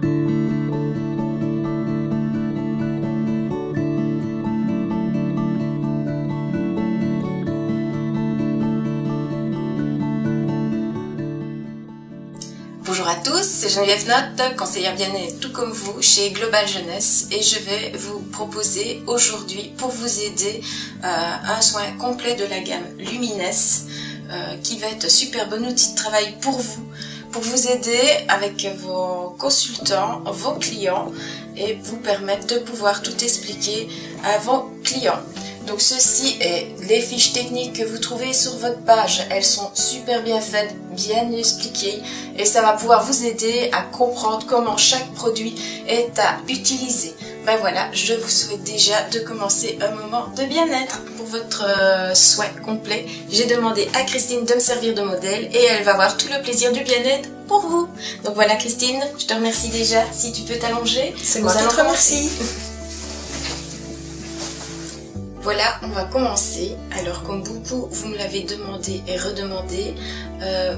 Bonjour à tous, c'est Geneviève Notte, conseillère bien-être tout comme vous chez Global Jeunesse et je vais vous proposer aujourd'hui pour vous aider un soin complet de la gamme Lumines qui va être un super bon outil de travail pour vous aider avec vos consultants, vos clients et vous permettre de pouvoir tout expliquer à vos clients. Donc ceci est les fiches techniques que vous trouvez sur votre page. Elles sont super bien faites, bien expliquées et ça va pouvoir vous aider à comprendre comment chaque produit est à utiliser. Ben voilà, je vous souhaite déjà de commencer un moment de bien-être pour votre soin complet. J'ai demandé à Christine de me servir de modèle et elle va avoir tout le plaisir du bien-être pour vous. Donc voilà Christine, je te remercie déjà. Si tu peux t'allonger, c'est moi qui te remercie. Voilà, on va commencer. Alors comme beaucoup vous me l'avez demandé et redemandé,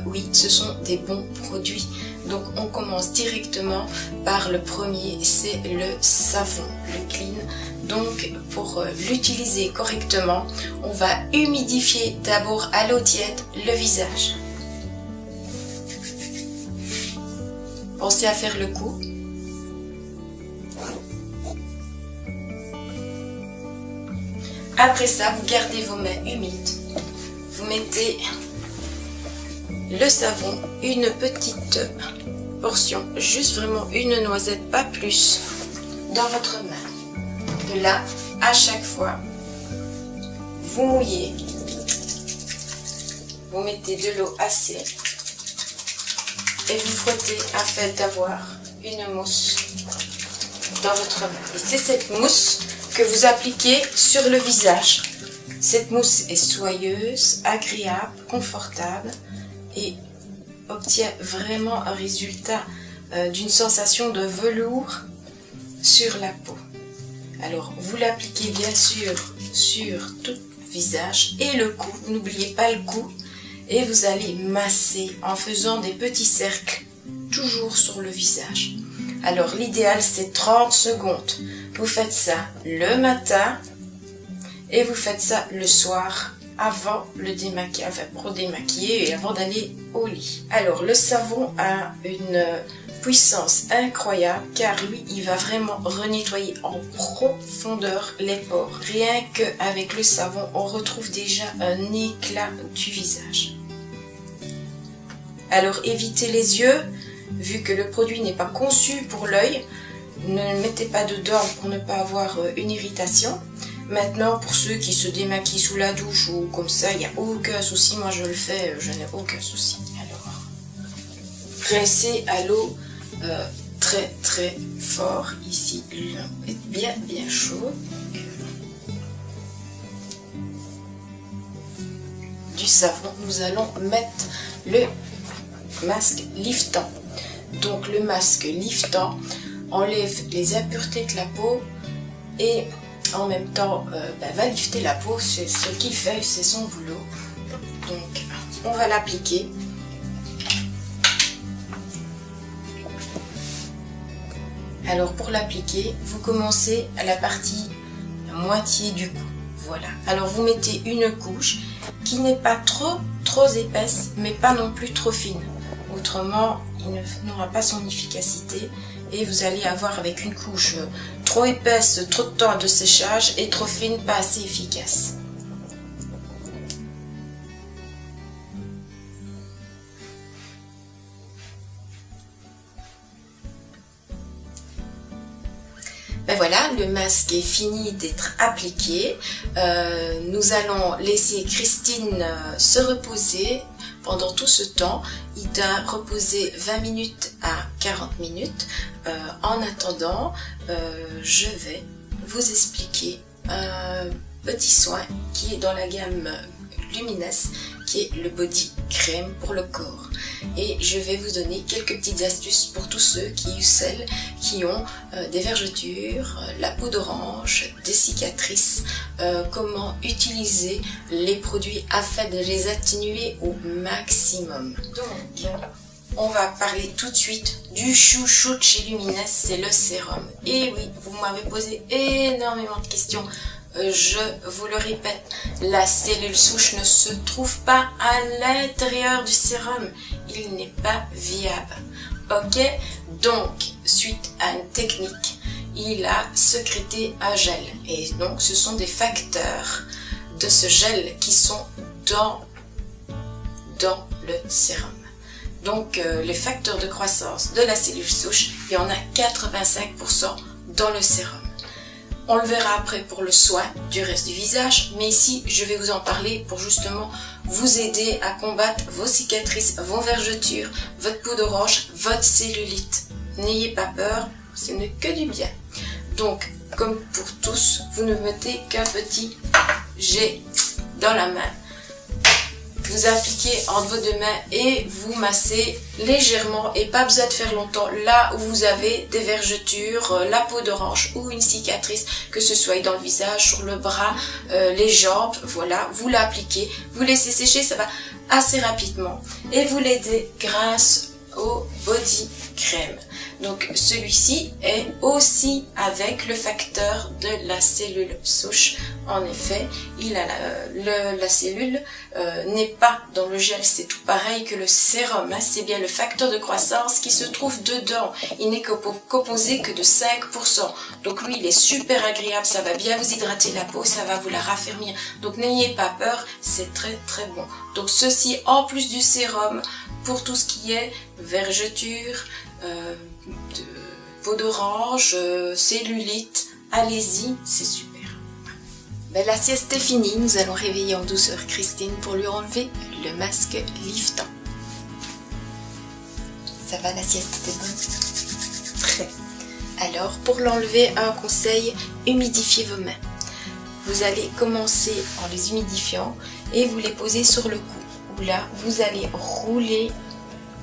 oui, ce sont des bons produits. Donc on commence directement par le premier, c'est le savon, le clean. Donc pour l'utiliser correctement, on va humidifier d'abord à l'eau tiède le visage. Pensez à faire le coup. Après ça, vous gardez vos mains humides. Vous mettez le savon, une petite portion, juste vraiment une noisette, pas plus, dans votre main. De là, à chaque fois, vous mouillez. Vous mettez de l'eau assez et vous frottez afin d'avoir une mousse dans votre main. Et c'est cette mousse que vous appliquez sur le visage. Cette mousse est soyeuse, agréable, confortable et obtient vraiment un résultat d'une sensation de velours sur la peau. Alors vous l'appliquez bien sûr sur tout le visage et le cou, n'oubliez pas le cou, et vous allez masser en faisant des petits cercles toujours sur le visage. Alors l'idéal c'est 30 secondes. Vous faites ça le matin et vous faites ça le soir avant le démaquillage, enfin pour démaquiller et avant d'aller au lit. Alors le savon a une puissance incroyable car lui il va vraiment renettoyer en profondeur les pores. Rien qu'avec le savon on retrouve déjà un éclat du visage. Alors évitez les yeux, vu que le produit n'est pas conçu pour l'œil. Ne le mettez pas dedans pour ne pas avoir une irritation. Maintenant, pour ceux qui se démaquillent sous la douche ou comme ça, il n'y a aucun souci. Moi, je le fais, je n'ai aucun souci. Alors, rincez à l'eau très très fort. Ici, l'eau est bien bien chaude. Du savon, nous allons mettre le masque liftant. Donc, le masque liftant enlève les impuretés de la peau et en même temps va lifter la peau, c'est ce qu'il fait, c'est son boulot. Donc on va l'appliquer. Alors pour l'appliquer, vous commencez à la partie moitié du cou. Voilà. Alors vous mettez une couche qui n'est pas trop épaisse, mais pas non plus trop fine. Autrement, il n'aura pas son efficacité. Et vous allez avoir avec une couche trop épaisse, trop de temps de séchage et trop fine, pas assez efficace. Ben voilà, le masque est fini d'être appliqué. Nous allons laisser Christine se reposer pendant tout ce temps. Il doit reposer 20 minutes à 40 minutes. En attendant, je vais vous expliquer un petit soin qui est dans la gamme Lumines, qui est le body crème pour le corps. Et je vais vous donner quelques petites astuces pour tous ceux celles qui ont des vergetures, la peau d'orange, des cicatrices, comment utiliser les produits afin de les atténuer au maximum. Donc, on va parler tout de suite du chouchou de chez Lumines, c'est le sérum. Et oui, vous m'avez posé énormément de questions. Je vous le répète, la cellule souche ne se trouve pas à l'intérieur du sérum. Il n'est pas viable. Ok? Donc, suite à une technique, il a sécrété un gel. Et donc, ce sont des facteurs de ce gel qui sont dans le sérum. Donc, les facteurs de croissance de la cellule souche, il y en a 85% dans le sérum. On le verra après pour le soin du reste du visage, mais ici, je vais vous en parler pour justement vous aider à combattre vos cicatrices, vos vergetures, votre peau d'orange, votre cellulite. N'ayez pas peur, ce n'est que du bien. Donc, comme pour tous, vous ne mettez qu'un petit jet dans la main. Vous appliquez entre vos deux mains et vous massez légèrement et pas besoin de faire longtemps là où vous avez des vergetures, la peau d'orange ou une cicatrice, que ce soit dans le visage, sur le bras, les jambes, voilà, vous l'appliquez, vous laissez sécher, ça va assez rapidement et vous l'aidez grâce au body crème. Donc celui-ci est aussi avec le facteur de la cellule souche. En effet, il a la cellule n'est pas dans le gel, c'est tout pareil que le sérum. Hein, c'est bien le facteur de croissance qui se trouve dedans. Il n'est composé que de 5%. Donc lui, il est super agréable, ça va bien vous hydrater la peau, ça va vous la raffermir. Donc n'ayez pas peur, c'est très très bon. Donc ceci en plus du sérum pour tout ce qui est vergeture, de peau d'orange, cellulite, allez-y, c'est super. Ben, la sieste est finie, nous allons réveiller en douceur Christine pour lui enlever le masque liftant. Ça va, la sieste était bonne? Très. Alors, pour l'enlever, un conseil, humidifiez vos mains. Vous allez commencer en les humidifiant et vous les posez sur le cou. Où là, vous allez rouler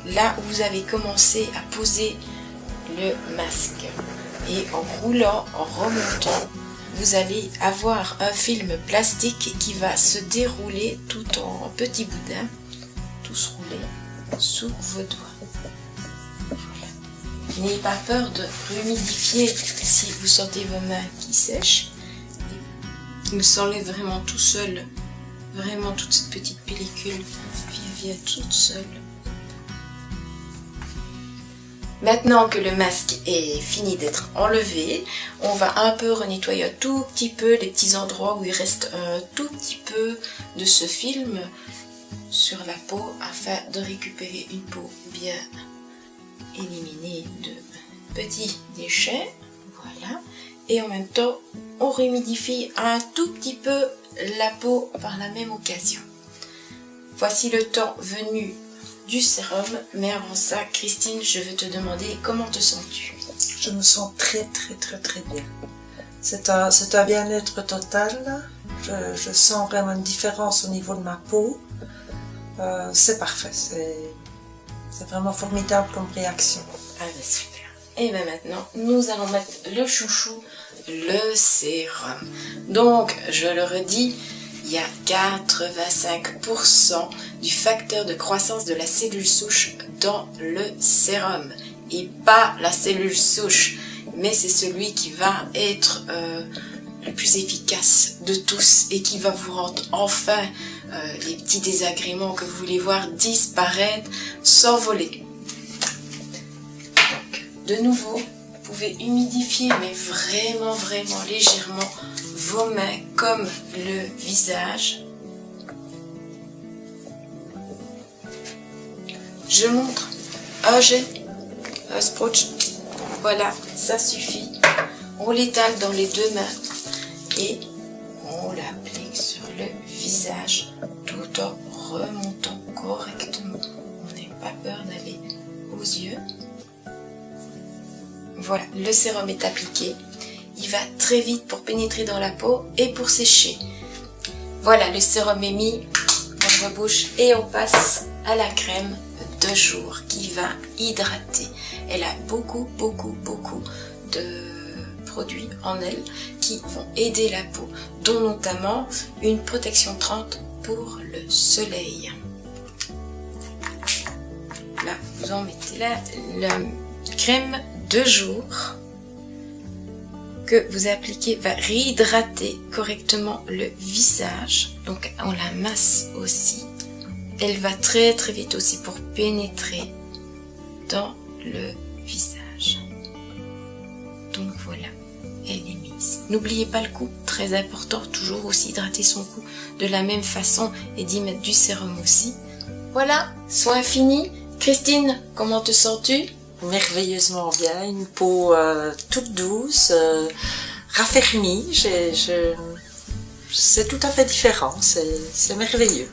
là où vous avez commencé à poser le masque. Et en roulant, en remontant, vous allez avoir un film plastique qui va se dérouler tout en petits boudins, tous roulés sous vos doigts. Voilà. N'ayez pas peur de rehumidifier si vous sentez vos mains qui sèchent. Il s'enlève vraiment tout seul, vraiment toute cette petite pellicule vient toute seule. Maintenant que le masque est fini d'être enlevé, on va un peu renettoyer un tout petit peu les petits endroits où il reste un tout petit peu de ce film sur la peau afin de récupérer une peau bien éliminée de petits déchets. Voilà. Et en même temps, on réhumidifie un tout petit peu la peau par la même occasion. Voici le temps venu du sérum, mais avant ça, Christine, je veux te demander comment te sens-tu? Je me sens très bien. C'est un bien-être total. Je sens vraiment une différence au niveau de ma peau. C'est parfait, c'est vraiment formidable comme réaction. Ah ben super. Et bien maintenant, nous allons mettre le chouchou, le sérum. Donc, je le redis, il y a 85% du facteur de croissance de la cellule souche dans le sérum. Et pas la cellule souche, mais c'est celui qui va être le plus efficace de tous et qui va vous rendre enfin les petits désagréments que vous voulez voir disparaître, s'envoler. Donc, de nouveau, vous pouvez humidifier, mais vraiment légèrement vos mains comme le visage. Je montre un jet, un spritz. Voilà, ça suffit. On l'étale dans les deux mains et on l'applique sur le visage tout en remontant correctement. On n'a pas peur d'aller aux yeux. Voilà, le sérum est appliqué. Il va très vite pour pénétrer dans la peau et pour sécher. Voilà, le sérum est mis, on rebouche et on passe à la crème de jour qui va hydrater. Elle a beaucoup de produits en elle qui vont aider la peau, dont notamment une protection 30 pour le soleil. Là, vous en mettez là. La crème de jour que vous appliquez va réhydrater correctement le visage. Donc on la masse aussi. Elle va très très vite aussi pour pénétrer dans le visage. Donc voilà, elle est mise. N'oubliez pas le cou, très important, toujours aussi hydrater son cou de la même façon et d'y mettre du sérum aussi. Voilà, soin fini. Christine, comment te sens-tu? Merveilleusement bien, une peau toute douce, raffermie, c'est tout à fait différent, c'est merveilleux.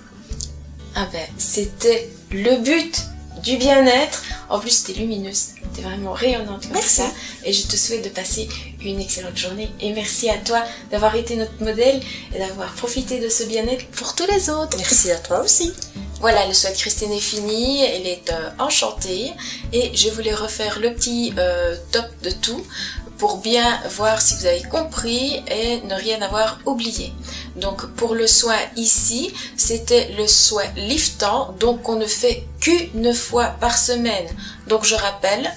Ah ben, c'était le but du bien-être. En plus, t'es lumineuse, t'es vraiment rayonnante comme Merci. ça. Et je te souhaite de passer une excellente journée. Et merci à toi d'avoir été notre modèle et d'avoir profité de ce bien-être pour tous les autres. Merci à toi aussi. Voilà, le soin de Christine est fini, elle est enchantée. Et je voulais refaire le petit top de tout pour bien voir si vous avez compris et ne rien avoir oublié. Donc pour le soin ici, c'était le soin liftant, donc on ne fait qu'une fois par semaine. Donc je rappelle,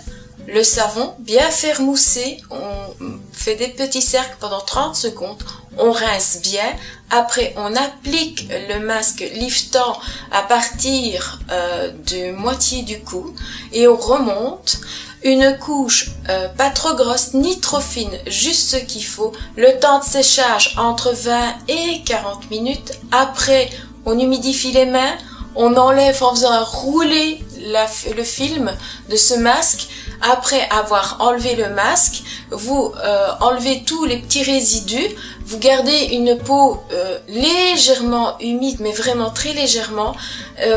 le savon bien faire mousser, on fait des petits cercles pendant 30 secondes, on rince bien, après on applique le masque liftant à partir de moitié du cou et on remonte. Une couche pas trop grosse ni trop fine, juste ce qu'il faut. Le temps de séchage entre 20 et 40 minutes. Après, on humidifie les mains, on enlève en faisant rouler le film de ce masque. Après avoir enlevé le masque, vous enlevez tous les petits résidus. Vous gardez une peau légèrement humide, mais vraiment très légèrement.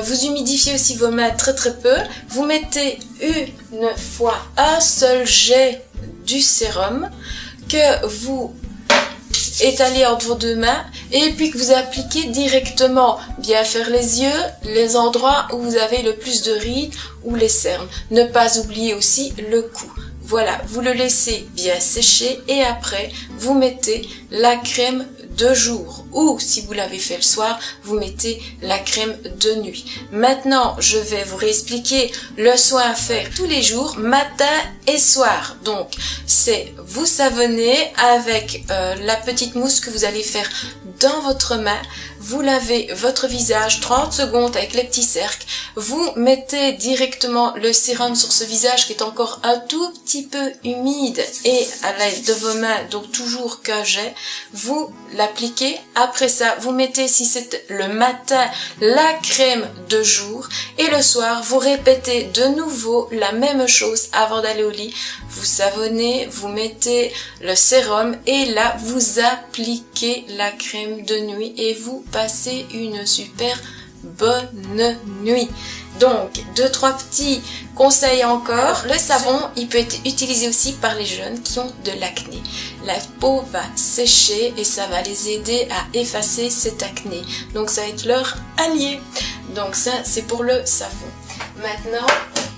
Vous humidifiez aussi vos mains très très peu. Vous mettez une fois un seul jet du sérum que vous étalez entre vos deux mains et puis que vous appliquez directement. Bien faire les yeux, les endroits où vous avez le plus de rides ou les cernes. Ne pas oublier aussi le cou. Voilà, vous le laissez bien sécher et après, vous mettez la crème de jour ou si vous l'avez fait le soir, vous mettez la crème de nuit. Maintenant, je vais vous réexpliquer le soin à faire tous les jours, matin et soir. Donc, c'est vous savonnez avec la petite mousse que vous allez faire dans votre main. Vous lavez votre visage 30 secondes avec les petits cercles. Vous mettez directement le sérum sur ce visage qui est encore un tout petit peu humide et à l'aide de vos mains, donc toujours qu'un jet, vous l'appliquez. Après ça, vous mettez, si c'est le matin, la crème de jour et le soir, vous répétez de nouveau la même chose avant d'aller au lit. Vous savonnez, vous mettez le sérum et là, vous appliquez la crème de nuit et vous passez une super bonne nuit. Donc, 2-3 petits conseils encore. Le savon, il peut être utilisé aussi par les jeunes qui ont de l'acné. La peau va sécher et ça va les aider à effacer cette acné. Donc, ça va être leur allié. Donc, ça, c'est pour le savon. Maintenant,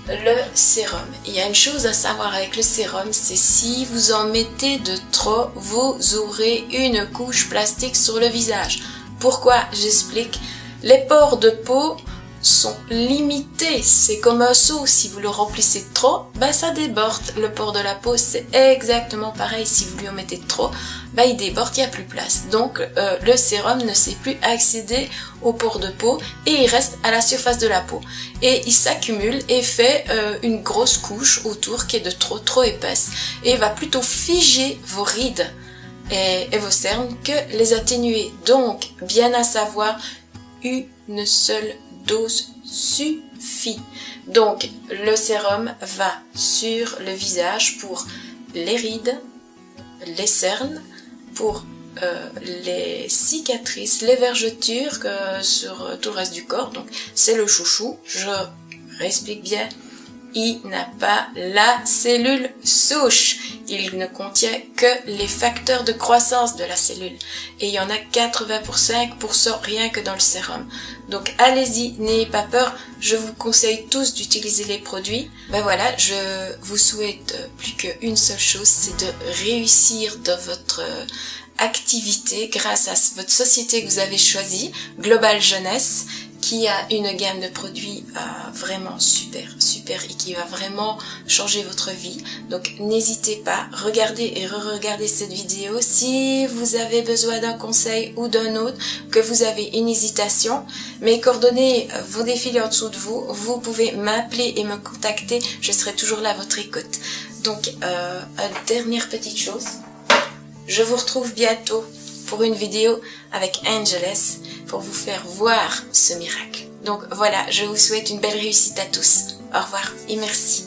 le sérum. Il y a une chose à savoir avec le sérum, c'est si vous en mettez de trop, vous aurez une couche plastique sur le visage. Pourquoi? J'explique. Les pores de peau sont limités. C'est comme un seau. Si vous le remplissez trop, ben ça déborde. Le pore de la peau, c'est exactement pareil. Si vous lui en mettez trop, ben il déborde, il n'y a plus place. Donc, le sérum ne sait plus accéder aux pores de peau et il reste à la surface de la peau. Et il s'accumule et fait une grosse couche autour qui est de trop épaisse. Et va plutôt figer vos rides et vos cernes que les atténuer. Donc, bien à savoir, une seule dose suffit. Donc, le sérum va sur le visage pour les rides, les cernes, pour les cicatrices, les vergetures sur tout le reste du corps. Donc, c'est le chouchou. Je réexplique bien. Il n'a pas la cellule souche. Il ne contient que les facteurs de croissance de la cellule. Et il y en a 85% rien que dans le sérum. Donc allez-y, n'ayez pas peur. Je vous conseille tous d'utiliser les produits. Ben voilà, je vous souhaite plus qu'une seule chose, c'est de réussir dans votre activité grâce à votre société que vous avez choisie, Global Jeunesse, qui a une gamme de produits vraiment super et qui va vraiment changer votre vie. Donc n'hésitez pas, regardez et re-regardez cette vidéo. Si vous avez besoin d'un conseil ou d'un autre, que vous avez une hésitation, mes coordonnées vont défiler en dessous de vous. Vous pouvez m'appeler et me contacter, je serai toujours là à votre écoute. Donc, dernière petite chose, je vous retrouve bientôt pour une vidéo avec Angeles pour vous faire voir ce miracle. Donc voilà, je vous souhaite une belle réussite à tous. Au revoir et merci.